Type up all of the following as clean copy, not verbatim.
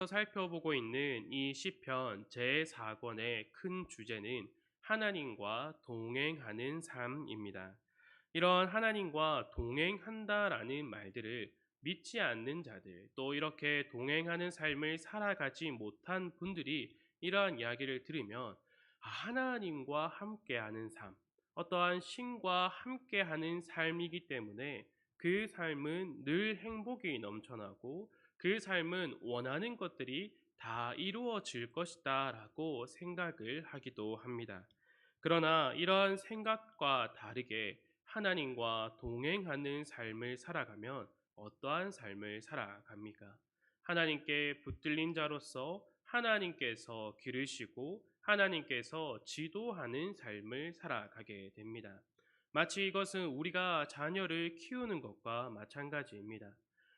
살펴보고 있는 이 시편 제4권의 큰 주제는 하나님과 동행하는 삶입니다. 이런 하나님과 동행한다라는 말들을 믿지 않는 자들, 또 이렇게 동행하는 삶을 살아가지 못한 분들이 이러한 이야기를 들으면 하나님과 함께하는 삶, 어떠한 신과 함께하는 삶이기 때문에 그 삶은 늘 행복이 넘쳐나고 그 삶은 원하는 것들이 다 이루어질 것이다 라고 생각을 하기도 합니다. 그러나 이러한 생각과 다르게 하나님과 동행하는 삶을 살아가면 어떠한 삶을 살아갑니까? 하나님께 붙들린 자로서 하나님께서 기르시고 하나님께서 지도하는 삶을 살아가게 됩니다. 마치 이것은 우리가 자녀를 키우는 것과 마찬가지입니다.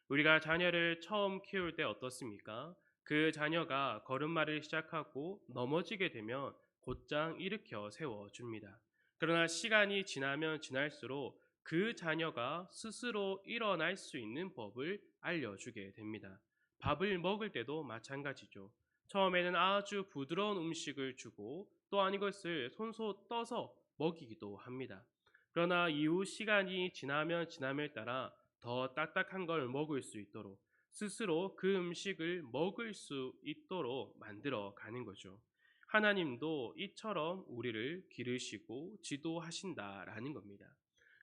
우리가 자녀를 처음 키울 때 어떻습니까? 그 자녀가 걸음마를 시작하고 넘어지게 되면 곧장 일으켜 세워줍니다. 그러나 시간이 지나면 지날수록 그 자녀가 스스로 일어날 수 있는 법을 알려주게 됩니다. 밥을 먹을 때도 마찬가지죠. 처음에는 아주 부드러운 음식을 주고 또한 이것을 손소 떠서 먹이기도 합니다. 그러나 이후 시간이 지나면 지남에 따라 더 딱딱한 걸 먹을 수 있도록 스스로 그 음식을 먹을 수 있도록 만들어 가는 거죠. 하나님도 이처럼 우리를 기르시고 지도하신다라는 겁니다.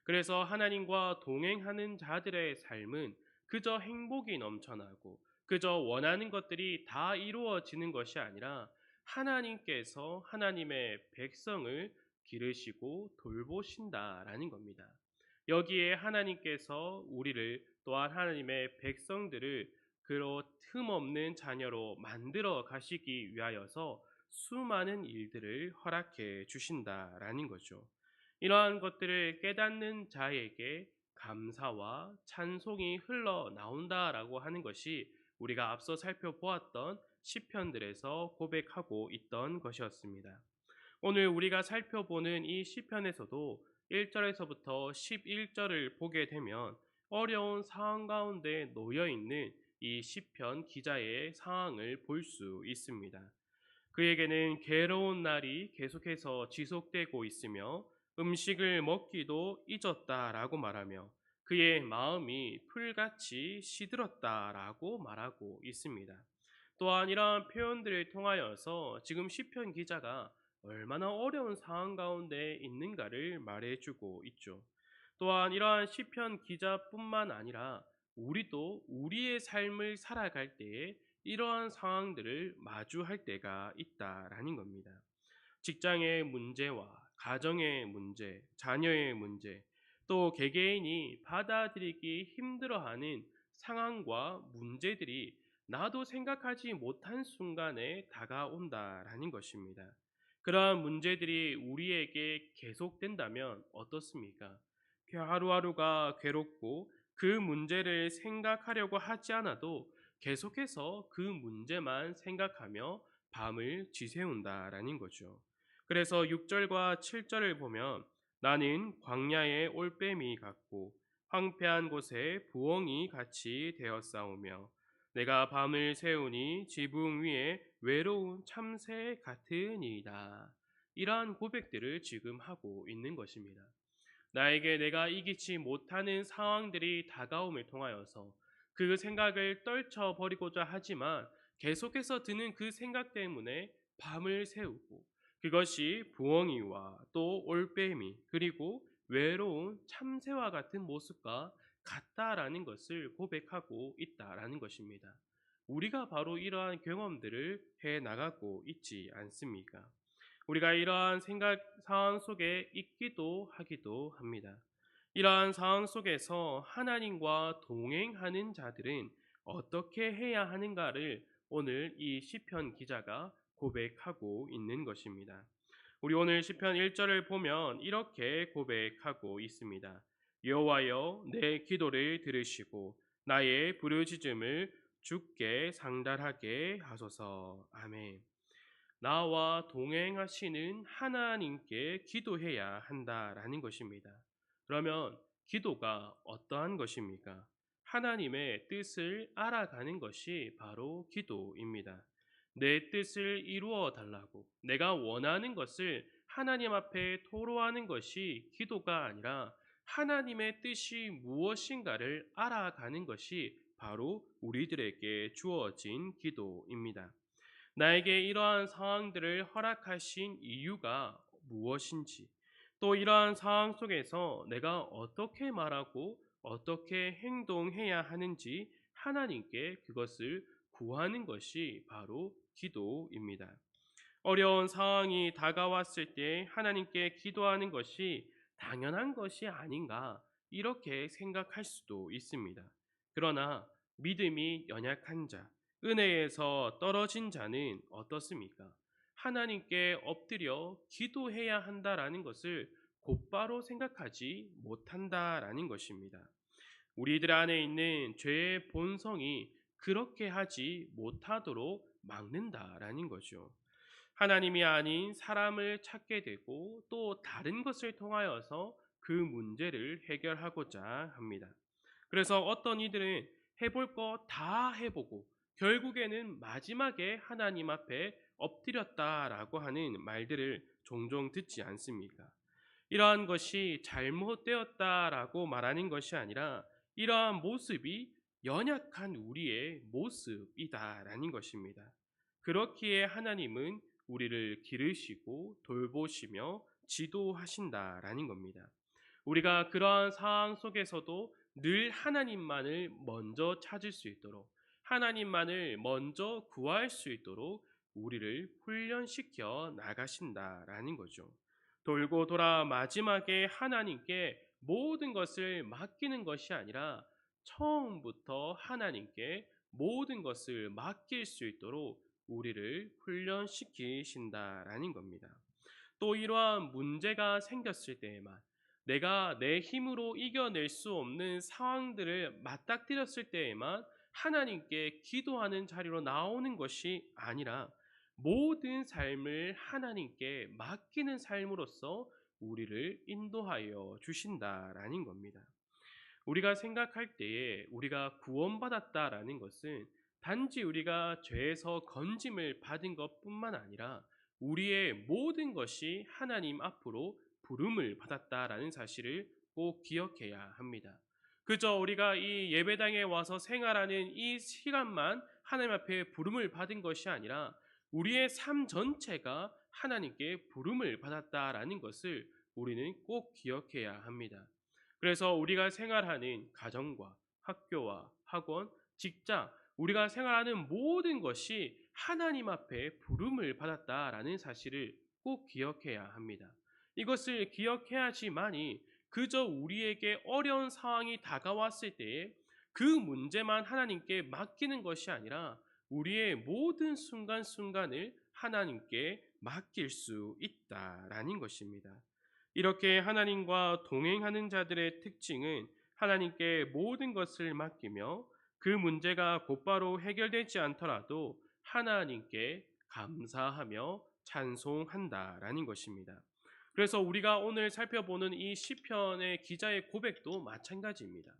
그래서 하나님과 동행하는 자들의 삶은 그저 행복이 넘쳐나고 그저 원하는 것들이 다 이루어지는 것이 아니라 하나님께서 하나님의 백성을 기르시고 돌보신다라는 겁니다. 여기에 하나님께서 우리를 또한 하나님의 백성들을 그로 틈없는 자녀로 만들어 가시기 위하여서 수많은 일들을 허락해 주신다라는 거죠. 이러한 것들을 깨닫는 자에게 감사와 찬송이 흘러나온다라고 하는 것이 우리가 앞서 살펴보았던 시편들에서 고백하고 있던 것이었습니다. 오늘 우리가 살펴보는 이 시편에서도 1절에서부터 11절을 보게 되면 어려운 상황 가운데 놓여 있는 이 시편 기자의 상황을 볼 수 있습니다. 그에게는 괴로운 날이 계속해서 지속되고 있으며 음식을 먹기도 잊었다라고 말하며 그의 마음이 풀같이 시들었다라고 말하고 있습니다. 또한 이러한 표현들을 통하여서 지금 시편 기자가 얼마나 어려운 상황 가운데 있는가를 말해주고 있죠. 또한 이러한 시편 기자뿐만 아니라 우리도 우리의 삶을 살아갈 때에 이러한 상황들을 마주할 때가 있다라는 겁니다. 직장의 문제와 가정의 문제, 자녀의 문제, 또 개개인이 받아들이기 힘들어하는 상황과 문제들이 나도 생각하지 못한 순간에 다가온다라는 것입니다. 그러한 문제들이 우리에게 계속된다면 어떻습니까? 하루하루가 괴롭고 그 문제를 생각하려고 하지 않아도 계속해서 그 문제만 생각하며 밤을 지새운다라는 거죠. 그래서 6절과 7절을 보면 나는 광야의 올빼미 같고 황폐한 곳에 부엉이 같이 되었사오며 내가 밤을 새우니 지붕 위에 외로운 참새 같으니이다. 이러한 고백들을 지금 하고 있는 것입니다. 나에게 내가 이기지 못하는 상황들이 다가옴을 통하여서 그 생각을 떨쳐버리고자 하지만 계속해서 드는 그 생각 때문에 밤을 새우고 그것이 부엉이와 또 올빼미 그리고 외로운 참새와 같은 모습과 같다라는 것을 고백하고 있다라는 것입니다. 우리가 바로 이러한 경험들을 해 나가고 있지 않습니까? 우리가 이러한 생각 상황 속에 있기도 하기도 합니다. 이러한 상황 속에서 하나님과 동행하는 자들은 어떻게 해야 하는가를 오늘 이 시편 기자가 고백하고 있는 것입니다. 우리 오늘 시편 1절을 보면 이렇게 고백하고 있습니다. 여호와여 내 기도를 들으시고 나의 부르짖음을 주께 상달하게 하소서. 아멘. 나와 동행하시는 하나님께 기도해야 한다라는 것입니다. 그러면 기도가 어떠한 것입니까? 하나님의 뜻을 알아가는 것이 바로 기도입니다. 내 뜻을 이루어 달라고 내가 원하는 것을 하나님 앞에 토로하는 것이 기도가 아니라 하나님의 뜻이 무엇인가를 알아가는 것이 바로 우리들에게 주어진 기도입니다. 나에게 이러한 상황들을 허락하신 이유가 무엇인지, 또 이러한 상황 속에서 내가 어떻게 말하고 어떻게 행동해야 하는지 하나님께 그것을 구하는 것이 바로 기도입니다. 어려운 상황이 다가왔을 때 하나님께 기도하는 것이 당연한 것이 아닌가 이렇게 생각할 수도 있습니다. 그러나 믿음이 연약한 자, 은혜에서 떨어진 자는 어떻습니까? 하나님께 엎드려 기도해야 한다라는 것을 곧바로 생각하지 못한다라는 것입니다. 우리들 안에 있는 죄의 본성이 그렇게 하지 못하도록 막는다라는 거죠. 하나님이 아닌 사람을 찾게 되고 또 다른 것을 통하여서 그 문제를 해결하고자 합니다. 그래서 어떤 이들은 해볼 거 다 해보고 결국에는 마지막에 하나님 앞에 엎드렸다라고 하는 말들을 종종 듣지 않습니까? 이러한 것이 잘못되었다라고 말하는 것이 아니라 이러한 모습이 연약한 우리의 모습이다라는 것입니다. 그렇기에 하나님은 우리를 기르시고 돌보시며 지도하신다라는 겁니다. 우리가 그러한 상황 속에서도 늘 하나님만을 먼저 찾을 수 있도록 하나님만을 먼저 구할 수 있도록 우리를 훈련시켜 나가신다라는 거죠. 돌고 돌아 마지막에 하나님께 모든 것을 맡기는 것이 아니라 처음부터 하나님께 모든 것을 맡길 수 있도록 우리를 훈련시키신다라는 겁니다. 또 이러한 문제가 생겼을 때에만 내가 내 힘으로 이겨낼 수 없는 상황들을 맞닥뜨렸을 때에만 하나님께 기도하는 자리로 나오는 것이 아니라 모든 삶을 하나님께 맡기는 삶으로써 우리를 인도하여 주신다라는 겁니다. 우리가 생각할 때에 우리가 구원받았다라는 것은 단지 우리가 죄에서 건짐을 받은 것뿐만 아니라 우리의 모든 것이 하나님 앞으로 부름을 받았다라는 사실을 꼭 기억해야 합니다. 그저 우리가 이 예배당에 와서 생활하는 이 시간만 하나님 앞에 부름을 받은 것이 아니라 우리의 삶 전체가 하나님께 부름을 받았다라는 것을 우리는 꼭 기억해야 합니다. 그래서 우리가 생활하는 가정과 학교와 학원, 직장, 우리가 생활하는 모든 것이 하나님 앞에 부름을 받았다라는 사실을 꼭 기억해야 합니다. 이것을 기억해야지만이 그저 우리에게 어려운 상황이 다가왔을 때에 그 문제만 하나님께 맡기는 것이 아니라 우리의 모든 순간순간을 하나님께 맡길 수 있다라는 것입니다. 이렇게 하나님과 동행하는 자들의 특징은 하나님께 모든 것을 맡기며 그 문제가 곧바로 해결되지 않더라도 하나님께 감사하며 찬송한다라는 것입니다. 그래서 우리가 오늘 살펴보는 이 시편의 기자의 고백도 마찬가지입니다.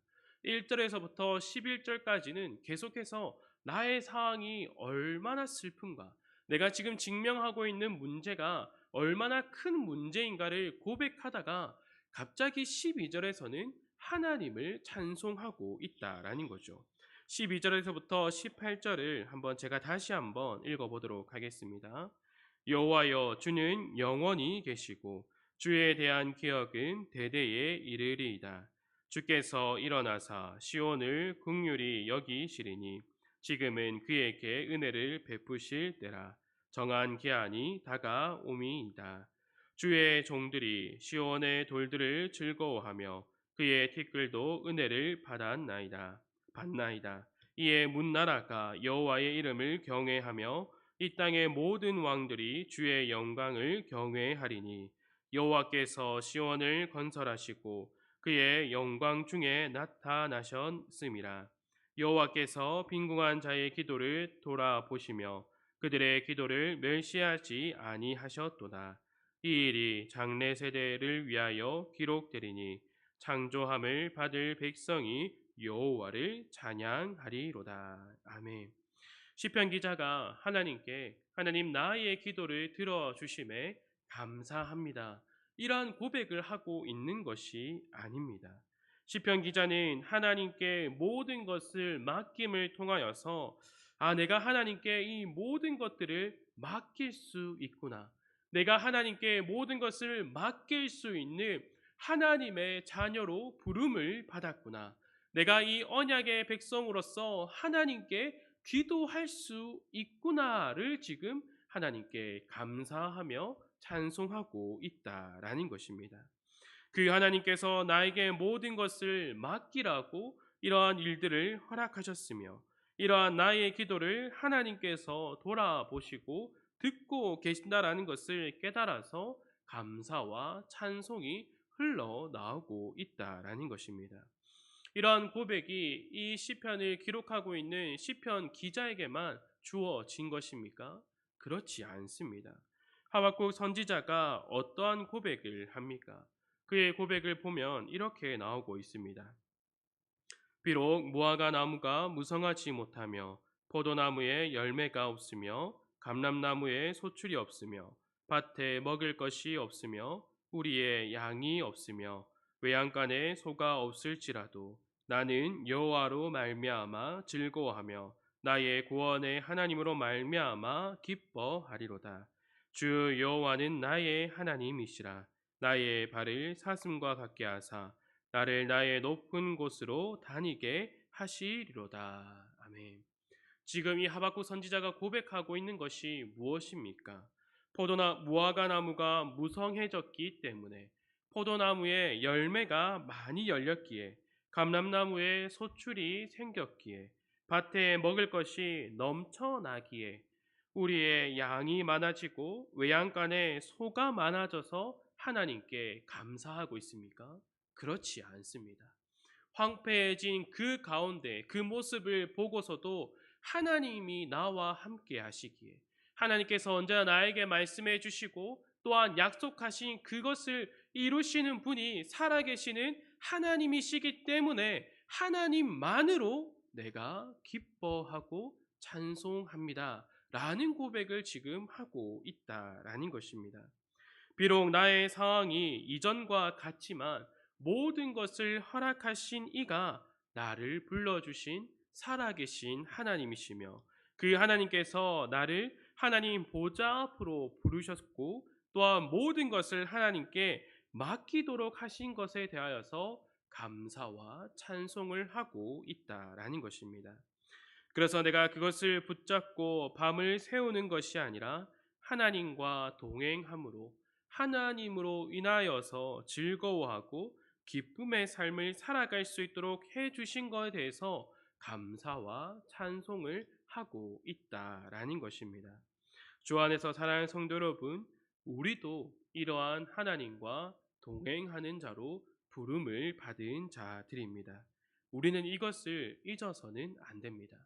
1절에서부터 11절까지는 계속해서 나의 상황이 얼마나 슬픈가, 내가 지금 직면하고 있는 문제가 얼마나 큰 문제인가를 고백하다가 갑자기 12절에서는 하나님을 찬송하고 있다라는 거죠. 12절에서부터 18절을 제가 다시 한번 읽어보도록 하겠습니다. 여호와여, 주는 영원히 계시고 주에 대한 기억은 대대에 이르리이다. 주께서 일어나사 시온을 긍휼히 여기시리니 지금은 그에게 은혜를 베푸실 때라. 정한 기한이 다가오미이다. 주의 종들이 시온의 돌들을 즐거워하며 그의 티끌도 은혜를 받나이다. 이에 문나라가 여호와의 이름을 경외하며 이 땅의 모든 왕들이 주의 영광을 경외하리니 여호와께서 시온을 건설하시고 그의 영광 중에 나타나셨음이라. 여호와께서 빈궁한 자의 기도를 돌아보시며 그들의 기도를 멸시하지 아니하셨도다. 이 일이 장래 세대를 위하여 기록되리니 창조함을 받을 백성이 여호와를 찬양하리로다. 아멘. 시편 기자가 하나님께 하나님 나의 기도를 들어주심에 감사합니다. 이러한 고백을 하고 있는 것이 아닙니다. 시편 기자는 하나님께 모든 것을 맡김을 통하여서 내가 하나님께 이 모든 것들을 맡길 수 있구나. 내가 하나님께 모든 것을 맡길 수 있는 하나님의 자녀로 부름을 받았구나. 내가 이 언약의 백성으로서 하나님께 기도할 수 있구나를 지금 하나님께 감사하며 찬송하고 있다라는 것입니다. 그 하나님께서 나에게 모든 것을 맡기라고 이러한 일들을 허락하셨으며 이러한 나의 기도를 하나님께서 돌아보시고 듣고 계신다라는 것을 깨달아서 감사와 찬송이 흘러나오고 있다라는 것입니다. 이러한 고백이 이 시편을 기록하고 있는 시편 기자에게만 주어진 것입니까? 그렇지 않습니다. 하박국 선지자가 어떠한 고백을 합니까? 그의 고백을 보면 이렇게 나오고 있습니다. 비록 무화과 나무가 무성하지 못하며 포도나무에 열매가 없으며 감람나무에 소출이 없으며 밭에 먹을 것이 없으며 우리의 양이 없으며 외양간에 소가 없을지라도 나는 여호와로 말미암아 즐거워하며 나의 구원의 하나님으로 말미암아 기뻐하리로다. 주 여호와는 나의 하나님이시라. 나의 발을 사슴과 같게 하사 나를 나의 높은 곳으로 다니게 하시리로다. 아멘. 지금 이 하박국 선지자가 고백하고 있는 것이 무엇입니까? 무화과 나무가 무성해졌기 때문에 포도나무에 열매가 많이 열렸기에 감람나무에 소출이 생겼기에 밭에 먹을 것이 넘쳐나기에 우리의 양이 많아지고 외양간에 소가 많아져서 하나님께 감사하고 있습니까? 그렇지 않습니다. 황폐해진 그 가운데 그 모습을 보고서도 하나님이 나와 함께 하시기에 하나님께서 언제나 나에게 말씀해 주시고 또한 약속하신 그것을 이루시는 분이 살아계시는 하나님이시기 때문에 하나님만으로 내가 기뻐하고 찬송합니다. 라는 고백을 지금 하고 있다라는 것입니다. 비록 나의 상황이 이전과 같지만 모든 것을 허락하신 이가 나를 불러주신 살아계신 하나님이시며 그 하나님께서 나를 하나님 보좌 앞으로 부르셨고 또한 모든 것을 하나님께 맡기도록 하신 것에 대하여서 감사와 찬송을 하고 있다라는 것입니다. 그래서 내가 그것을 붙잡고 밤을 새우는 것이 아니라 하나님과 동행함으로 하나님으로 인하여서 즐거워하고 기쁨의 삶을 살아갈 수 있도록 해 주신 것에 대해서 감사와 찬송을 하고 있다라는 것입니다. 주 안에서 사랑하는 성도 여러분, 우리도 이러한 하나님과 동행하는 자로 부름을 받은 자들입니다. 우리는 이것을 잊어서는 안 됩니다.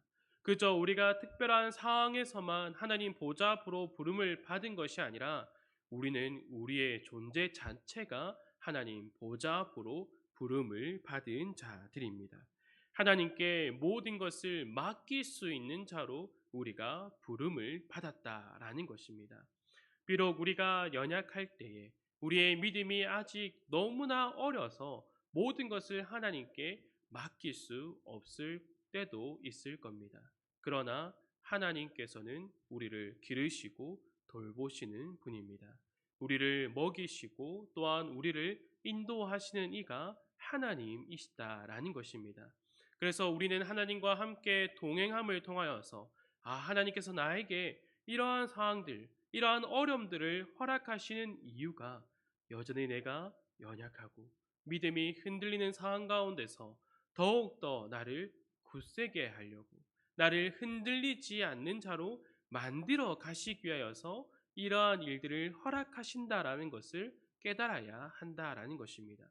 그저 우리가 특별한 상황에서만 하나님 보좌 앞으로 부름을 받은 것이 아니라 우리는 우리의 존재 자체가 하나님 보좌 앞으로 부름을 받은 자들입니다. 하나님께 모든 것을 맡길 수 있는 자로 우리가 부름을 받았다라는 것입니다. 비록 우리가 연약할 때에 우리의 믿음이 아직 너무나 어려서 모든 것을 하나님께 맡길 수 없을 때도 있을 겁니다. 그러나 하나님께서는 우리를 기르시고 돌보시는 분입니다. 우리를 먹이시고 또한 우리를 인도하시는 이가 하나님이시다라는 것입니다. 그래서 우리는 하나님과 함께 동행함을 통하여서 하나님께서 나에게 이러한 상황들, 이러한 어려움들을 허락하시는 이유가 여전히 내가 연약하고 믿음이 흔들리는 상황 가운데서 더욱더 나를 굳세게 하려고 나를 흔들리지 않는 자로 만들어 가시기 위하여서 이러한 일들을 허락하신다라는 것을 깨달아야 한다라는 것입니다.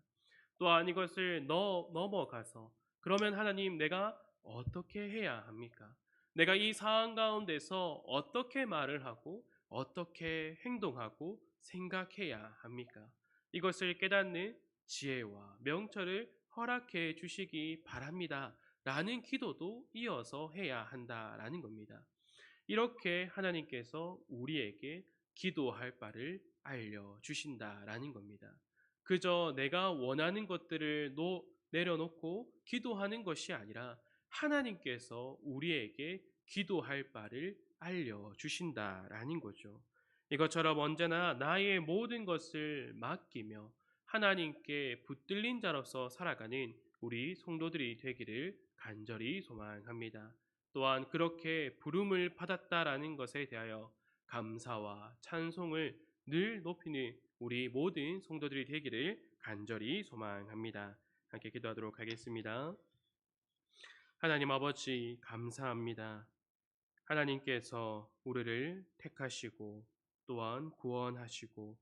또한 이것을 넘어가서 그러면 하나님 내가 어떻게 해야 합니까? 내가 이 상황 가운데서 어떻게 말을 하고 어떻게 행동하고 생각해야 합니까? 이것을 깨닫는 지혜와 명철을 허락해 주시기 바랍니다. 라는 기도도 이어서 해야 한다라는 겁니다. 이렇게 하나님께서 우리에게 기도할 바를 알려주신다라는 겁니다. 그저 내가 원하는 것들을 내려놓고 기도하는 것이 아니라 하나님께서 우리에게 기도할 바를 알려주신다라는 거죠. 이것처럼 언제나 나의 모든 것을 맡기며 하나님께 붙들린 자로서 살아가는 우리 성도들이 되기를 간절히 소망합니다. 또한 그렇게 부름을 받았다라는 것에 대하여 감사와 찬송을 늘 높이는 우리 모든 성도들이 되기를 간절히 소망합니다. 함께 기도하도록 하겠습니다. 하나님 아버지 감사합니다. 하나님께서 우리를 택하시고 또한 구원하시고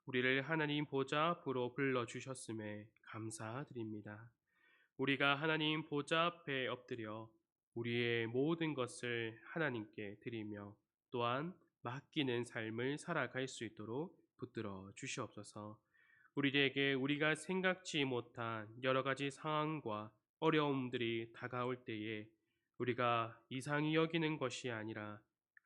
우리를 하나님 보좌 앞으로 불러주셨음에 감사드립니다. 우리가 하나님 보좌 앞에 엎드려 우리의 모든 것을 하나님께 드리며 또한 맡기는 삶을 살아갈 수 있도록 붙들어 주시옵소서. 우리에게 우리가 생각지 못한 여러 가지 상황과 어려움들이 다가올 때에 우리가 이상히 여기는 것이 아니라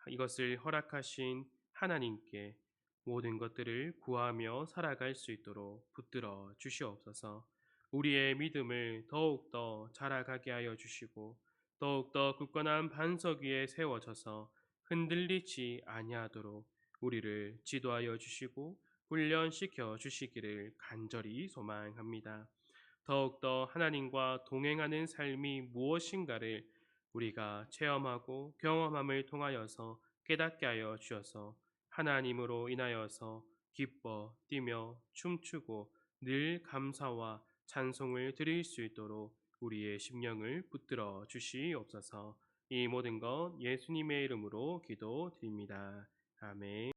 이것을 허락하신 하나님께 모든 것들을 구하며 살아갈 수 있도록 붙들어 주시옵소서. 우리의 믿음을 더욱더 자라가게 하여 주시고 더욱더 굳건한 반석 위에 세워져서 흔들리지 아니하도록 우리를 지도하여 주시고 훈련시켜 주시기를 간절히 소망합니다. 더욱더 하나님과 동행하는 삶이 무엇인가를 우리가 체험하고 경험함을 통하여서 깨닫게 하여 주셔서 하나님으로 인하여서 기뻐 뛰며 춤추고 늘 감사와 찬송을 드릴 수 있도록 우리의 심령을 붙들어 주시옵소서. 이 모든 것 예수님의 이름으로 기도드립니다. 아멘.